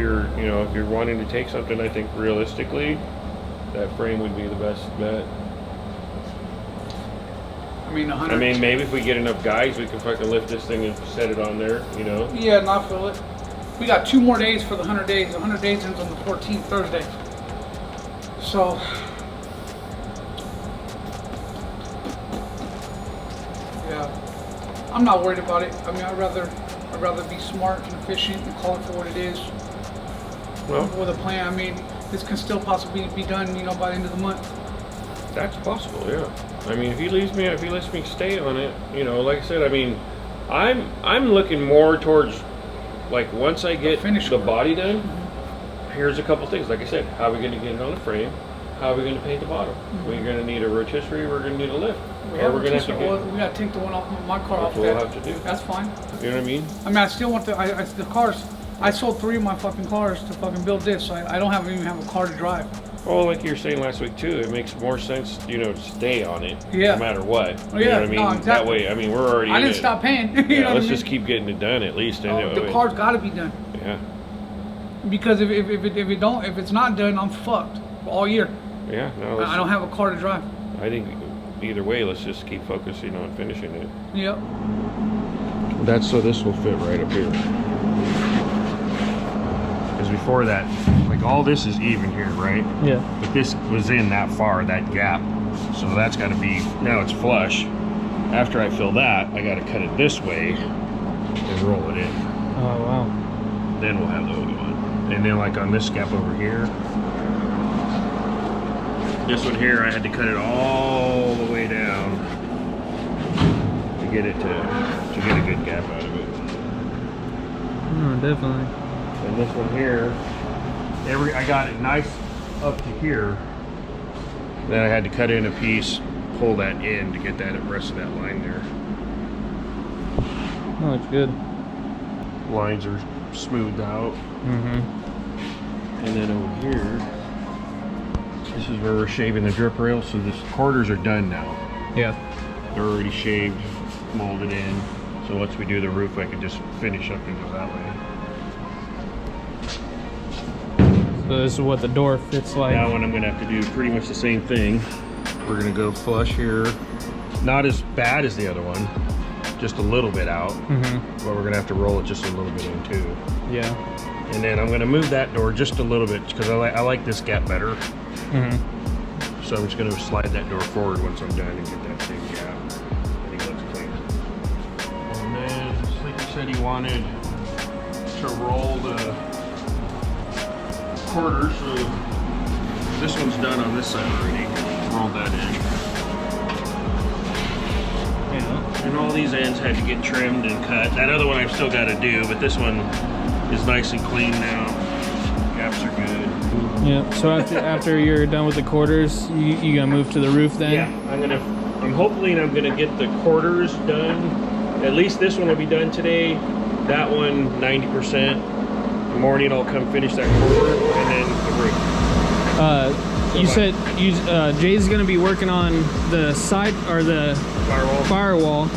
you're, you know, if you're wanting to take something, I think realistically, that frame would be the best bet. I mean, 100. I mean, maybe if we get enough guys, we can fucking lift this thing and set it on there, you know? Yeah, and I feel it. We got 2 more days for the 100 days. The 100 days ends on the 14th, Thursday. So, yeah, I'm not worried about it. I mean, I'd rather be smart and efficient and call it for what it is. Well, with a plan. I mean, this can still possibly be done, you know, by the end of the month. that's possible, yeah. I mean, if he lets me stay on it, you know, like I said, I mean, I'm looking more towards, like, once I get the body done, here's a couple things. Like I said, how are we going to get it on the frame? How are we going to paint the bottom? We're going to need a rotisserie. We're going to need a lift. We got to take the one off my car off. That's what we'll have to do. That's fine. You know what I mean? I mean, I still want the cars. I sold 3 of my fucking cars to fucking build this. So I don't even have a car to drive. Well, like you were saying last week too, it makes more sense, you know, to stay on it, yeah, no matter what. Oh, you yeah, know what I mean? no, exactly. That way, I mean, we're already. I didn't stop paying. You yeah, know let's what just keep getting it done at least. Oh, the car's got to be done. Yeah. Because if it's not done, I'm fucked all year. Yeah. No. I don't have a car to drive. I think either way, let's just keep focusing on finishing it. Yep. That's so this will fit right up here. Because before that, like all this is even here, right? Yeah. But this was in that far, that gap. So that's got to be, now it's flush. After I fill that, I got to cut it this way and roll it in. Oh, wow. Then we'll have the other one. And then like on this gap over here, this one here, I had to cut it all the way down to get it to get a good gap out of it. Oh, definitely. And this one here, I got it nice up to here. Then I had to cut in a piece, pull that in to get that rest of that line there. Oh, it's good. Lines are smoothed out. Mm-hmm. And then over here, this is where we're shaving the drip rail. So the quarters are done now. Yeah. They're already shaved, molded in. So once we do the roof, I can just finish up and go that way. So this is what the door fits like. That one I'm gonna have to do pretty much the same thing. We're gonna go flush here. Not as bad as the other one, just a little bit out. Mm-hmm. But we're gonna have to roll it just a little bit in too. Yeah. And then I'm gonna move that door just a little bit because I like this gap better. Mm-hmm. So I'm just gonna slide that door forward once I'm done and get that same gap. I think it looks clean. And then Sleeper said he wanted to roll the quarter, so this one's done on this side already. Rolled that in. Yeah. And all these ends had to get trimmed and cut. That other one I've still got to do, but this one is nice and clean now. Gaps are good. Yeah. So after you're done with the quarters, you gonna move to the roof then? Yeah, I'm gonna get the quarters done. At least this one will be done today. That one 90%. The morning I'll come finish that quarter and then the roof. You said Jay's gonna be working on the side or the firewall.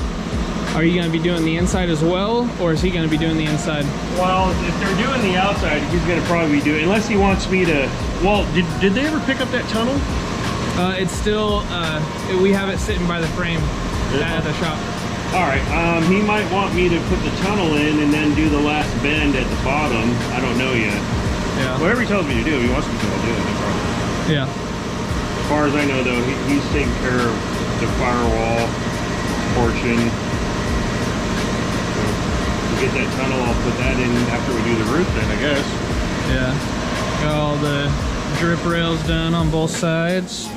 Are you gonna be doing the inside as well, or is he gonna be doing the inside? Well, if they're doing the outside, he's gonna probably be doing, unless he wants me to. Well, did they ever pick up that tunnel? It's still we have it sitting by the frame at the shop. All right, he might want me to put the tunnel in and then do the last bend at the bottom. I don't know yet. Yeah. Whatever he tells me to do, he wants me to do it. No problem. Yeah. As far as I know, though, he's taking care of the firewall portion. So, to get that tunnel, I'll put that in after we do the roof then, I guess. Yeah. Got all the drip rails done on both sides.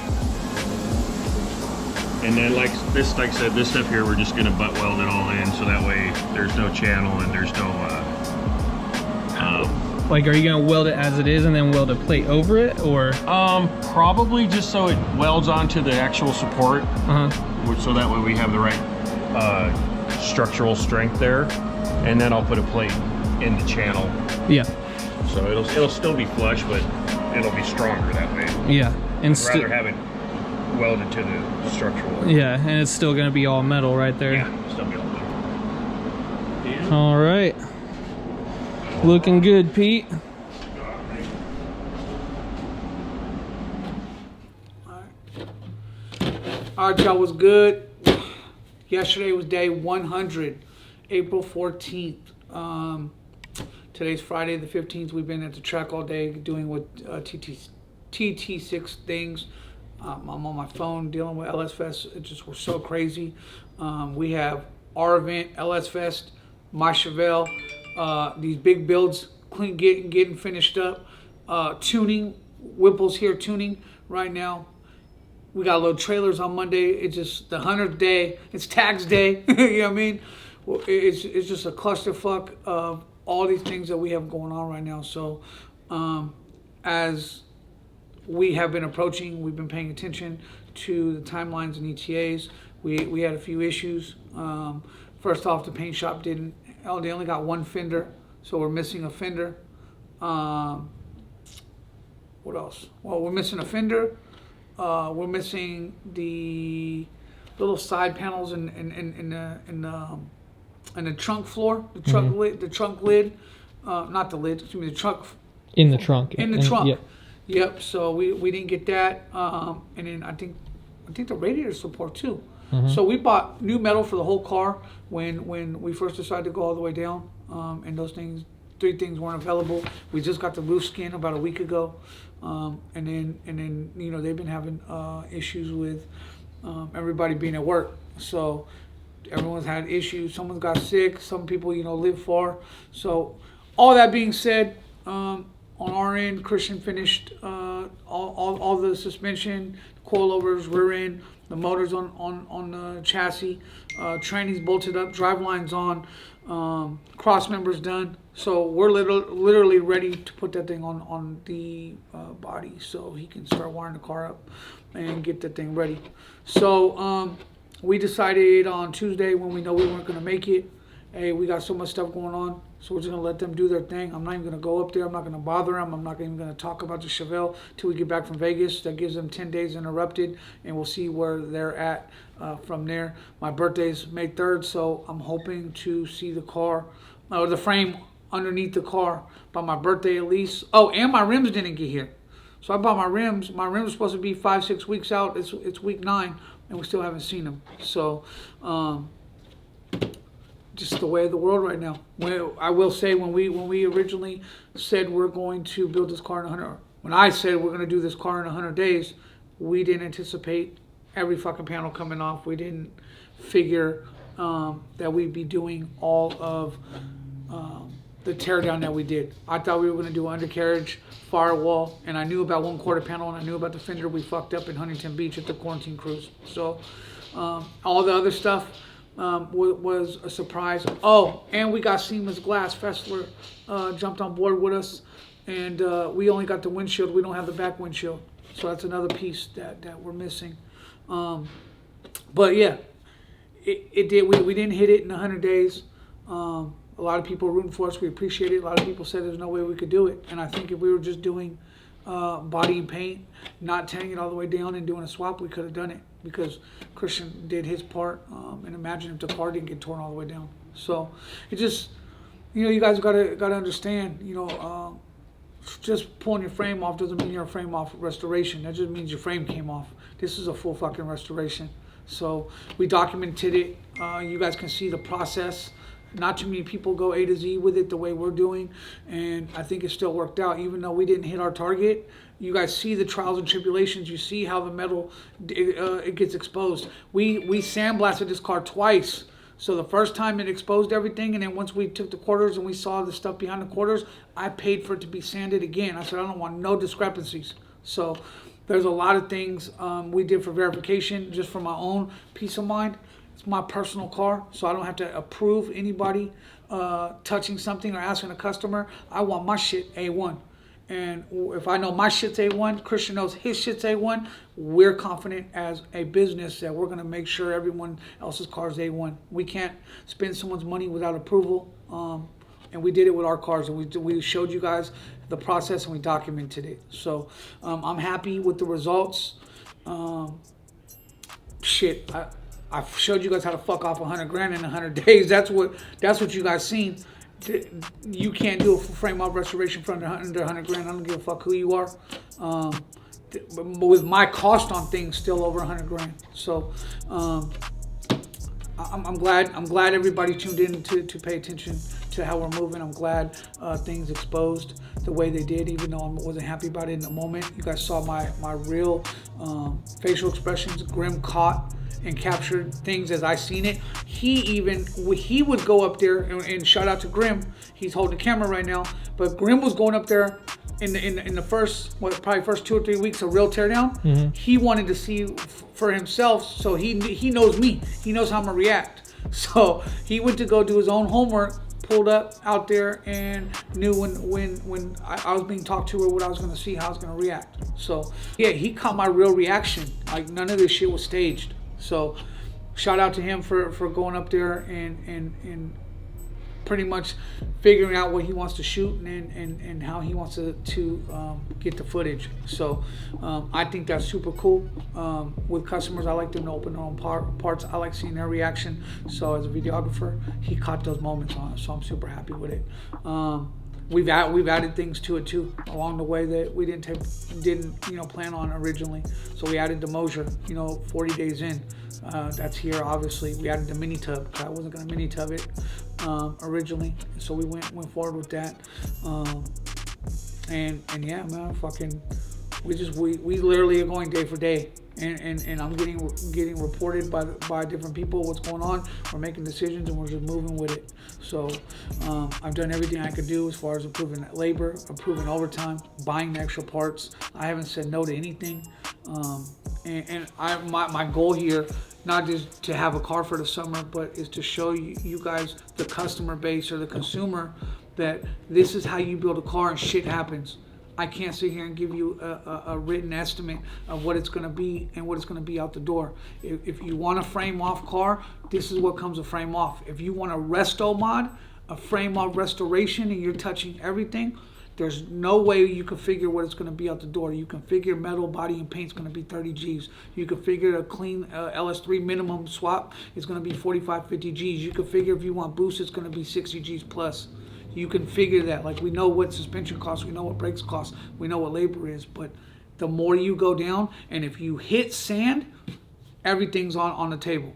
And then like I said, this stuff here, we're just gonna butt weld it all in, so that way there's no channel and there's no like, are you gonna weld it as it is and then weld a plate over it, or? Probably just so it welds onto the actual support. So that way we have the right structural strength there, and then I'll put a plate in the channel. Yeah. So it'll still be flush, but it'll be stronger that way. Yeah. And I'd rather have it welded to the structural. Yeah, and it's still gonna be all metal right there. Yeah, still be all metal. Yeah. All right. Looking good, Pete. All right, y'all, was good. Yesterday was day 100, April 14th. Today's Friday the 15th. We've been at the track all day doing what TT6 things. I'm on my phone dealing with LS Fest. It just was so crazy. We have our event, LS Fest, my Chevelle, these big builds getting finished up. Tuning, Whipple's here tuning right now. We got to load trailers on Monday. It's just the 100th day. It's tax day. You know what I mean? Well, it's just a clusterfuck of all these things that we have going on right now. So as we have been approaching, we've been paying attention to the timelines and ETAs. We had a few issues. First off, the paint shop they only got one fender, so we're missing a fender. What else? Well, we're missing a fender. We're missing the little side panels in the trunk floor, the trunk lid, not the lid. Excuse me, the trunk. In the trunk. In the trunk. Yep. Yep. So we didn't get that, and then I think the radiator support too. So we bought new metal for the whole car when we first decided to go all the way down, and those things. 3 things weren't available. We just got the roof skin about a week ago, and then you know they've been having issues with everybody being at work. So everyone's had issues. Someone's got sick. Some people live far. So all that being said, on our end, Christian finished all the suspension, coilovers, rear end, the motors on the chassis, trannies bolted up, drive lines on, cross members done. So we're literally ready to put that thing on the body so he can start wiring the car up and get that thing ready. So we decided on Tuesday when we know we weren't going to make it, hey, we got so much stuff going on, so we're just going to let them do their thing. I'm not even going to go up there. I'm not going to bother them. I'm not even going to talk about the Chevelle till we get back from Vegas. That gives them 10 days interrupted, and we'll see where they're at from there. My birthday's May 3rd, so I'm hoping to see the car, or the frame underneath the car by my birthday at least. Oh, and my rims didn't get here. So I bought my rims. My rims are supposed to be 5-6 weeks out. It's week 9, and we still haven't seen them. So, just the way of the world right now. I will say when we originally said we're going to build this car in 100, when I said we're going to do this car in 100 days, we didn't anticipate every fucking panel coming off. We didn't figure that we'd be doing all of the teardown that we did. I thought we were going to do undercarriage, firewall, and I knew about 1/4 panel, and I knew about the fender we fucked up in Huntington Beach at the quarantine cruise. So all the other stuff was a surprise. Oh, and we got seamless glass. Fessler jumped on board with us, and we only got the windshield. We don't have the back windshield, so that's another piece that we're missing. But yeah, it did. We didn't hit it in 100 days. A lot of people were rooting for us. We appreciate it. A lot of people said there's no way we could do it. And I think if we were just doing body and paint, not tearing it all the way down and doing a swap, we could have done it because Christian did his part. And imagine if the car didn't get torn all the way down. So it just, you guys gotta understand, just pulling your frame off doesn't mean you're a frame off restoration. That just means your frame came off. This is a full fucking restoration. So we documented it. You guys can see the process. Not too many people go A to Z with it the way we're doing, and I think it still worked out. Even though we didn't hit our target, you guys see the trials and tribulations. You see how the metal it gets exposed. We sandblasted this car twice. So the first time it exposed everything, and then once we took the quarters and we saw the stuff behind the quarters, I paid for it to be sanded again. I said I don't want no discrepancies. So there's a lot of things we did for verification, just for my own peace of mind. It's my personal car, so I don't have to approve anybody touching something or asking a customer. I want my shit A1. And if I know my shit's A1, Christian knows his shit's A1, we're confident as a business that we're going to make sure everyone else's car is A1. We can't spend someone's money without approval. And we did it with our cars, and we showed you guys the process and we documented it. So I'm happy with the results. I showed you guys how to fuck off $100,000 in 100 days. That's what you guys seen. You can't do a full frame off restoration for under $100,000. I don't give a fuck who you are. with my cost on things still over 100 grand. So I'm glad everybody tuned in to pay attention to how we're moving. I'm glad things exposed the way they did, even though I wasn't happy about it in the moment. You guys saw my real facial expressions. Grim caught and captured things as I seen it. He would go up there and shout out to Grim. He's holding the camera right now, but Grim was going up there in the first probably first 2 or 3 weeks of real teardown. Mm-hmm. He wanted to see for himself, so he knows me. He knows how I'm gonna react. So he went to go do his own homework, pulled up out there, and knew when I was being talked to or what I was gonna see, how I was gonna react. So yeah, he caught my real reaction. Like none of this shit was staged. So shout out to him for going up there and pretty much figuring out what he wants to shoot and how he wants to get the footage. So I think that's super cool. With customers, I like them to open their own parts. I like seeing their reaction. So as a videographer, he caught those moments on it. So I'm super happy with it. We've added things to it too along the way that we didn't plan on originally. So we added the Mosier, 40 days in. That's here obviously. We added the mini tub. I wasn't gonna mini tub it originally, so we went forward with that. And yeah, man, we literally are going day for day. And I'm getting reported by different people what's going on. We're making decisions and we're just moving with it. So I've done everything I could do as far as improving labor, improving overtime, buying the extra parts. I haven't said no to anything. My goal here, not just to have a car for the summer, but is to show you guys, the customer base or the consumer, that this is how you build a car and shit happens. I can't sit here and give you a written estimate of what it's going to be and what it's going to be out the door. If you want a frame off car, this is what comes with frame off. If you want a resto mod, a frame off restoration, and you're touching everything, there's no way you can figure what it's going to be out the door. You can figure metal, body, and paint's going to be 30 G's. You can figure a clean LS3 minimum swap is going to be 45, 50 G's. You can figure if you want boost, it's going to be 60 G's plus. You can figure that. Like, we know what suspension costs, we know what brakes cost, we know what labor is, but the more you go down, and if you hit sand, everything's on the table.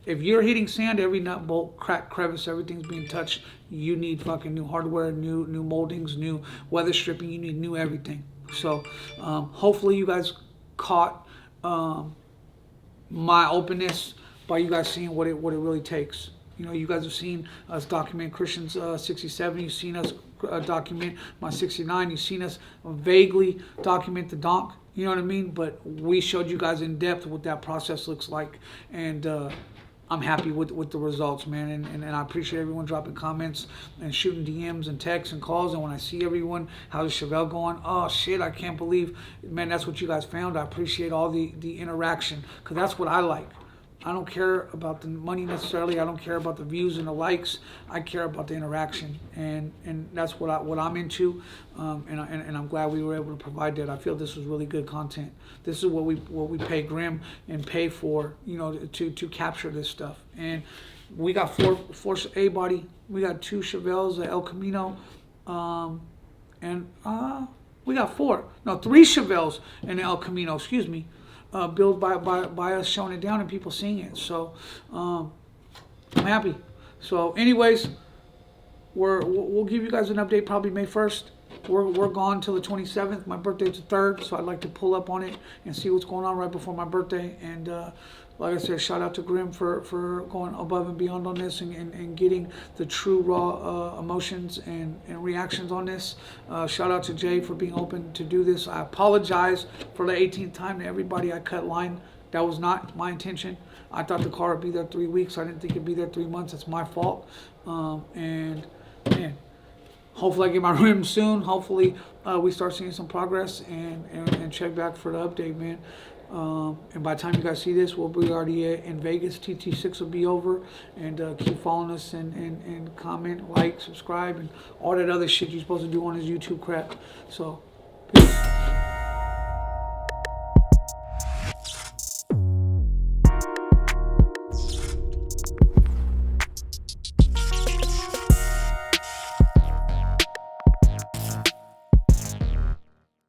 If you're hitting sand, every nut, bolt, crack, crevice, everything's being touched. You need fucking new hardware, new moldings, new weather stripping. You need new everything. So hopefully you guys caught my openness by you guys seeing what it really takes. You guys have seen us document Christian's 67. You've seen us document my 69. You've seen us vaguely document the donk. You know what I mean? But we showed you guys in depth what that process looks like. And I'm happy with the results, man. And I appreciate everyone dropping comments and shooting DMs and texts and calls. And when I see everyone, how's Chevelle going? Oh, shit, I can't believe, man, that's what you guys found. I appreciate all the interaction, because that's what I like. I don't care about the money necessarily. I don't care about the views and the likes. I care about the interaction, and that's what I'm into. And I'm glad we were able to provide that. I feel this was really good content. This is what we pay Grim and pay for, to capture this stuff. And we got four A body. We got 2 Chevelles, El Camino, and we got 3 Chevelles and El Camino. Excuse me. Built by us showing it down and people seeing it. So I'm happy. So anyways, we'll give you guys an update probably May 1st. We're gone till the 27th. My birthday's the 3rd, so I'd like to pull up on it and see what's going on right before my birthday. And like I said, shout out to Grim for going above and beyond on this and getting the true raw emotions and reactions on this. Shout out to Jay for being open to do this. I apologize for the 18th time to everybody I cut line. That was not my intention. I thought the car would be there 3 weeks. I didn't think it'd be there 3 months. It's my fault. And man, hopefully I get my rims soon. Hopefully we start seeing some progress and check back for the update, man. And by the time you guys see this, we'll be already in Vegas. TT6 will be over. And keep following us and comment, like, subscribe, and all that other shit you're supposed to do on this YouTube crap. So, peace.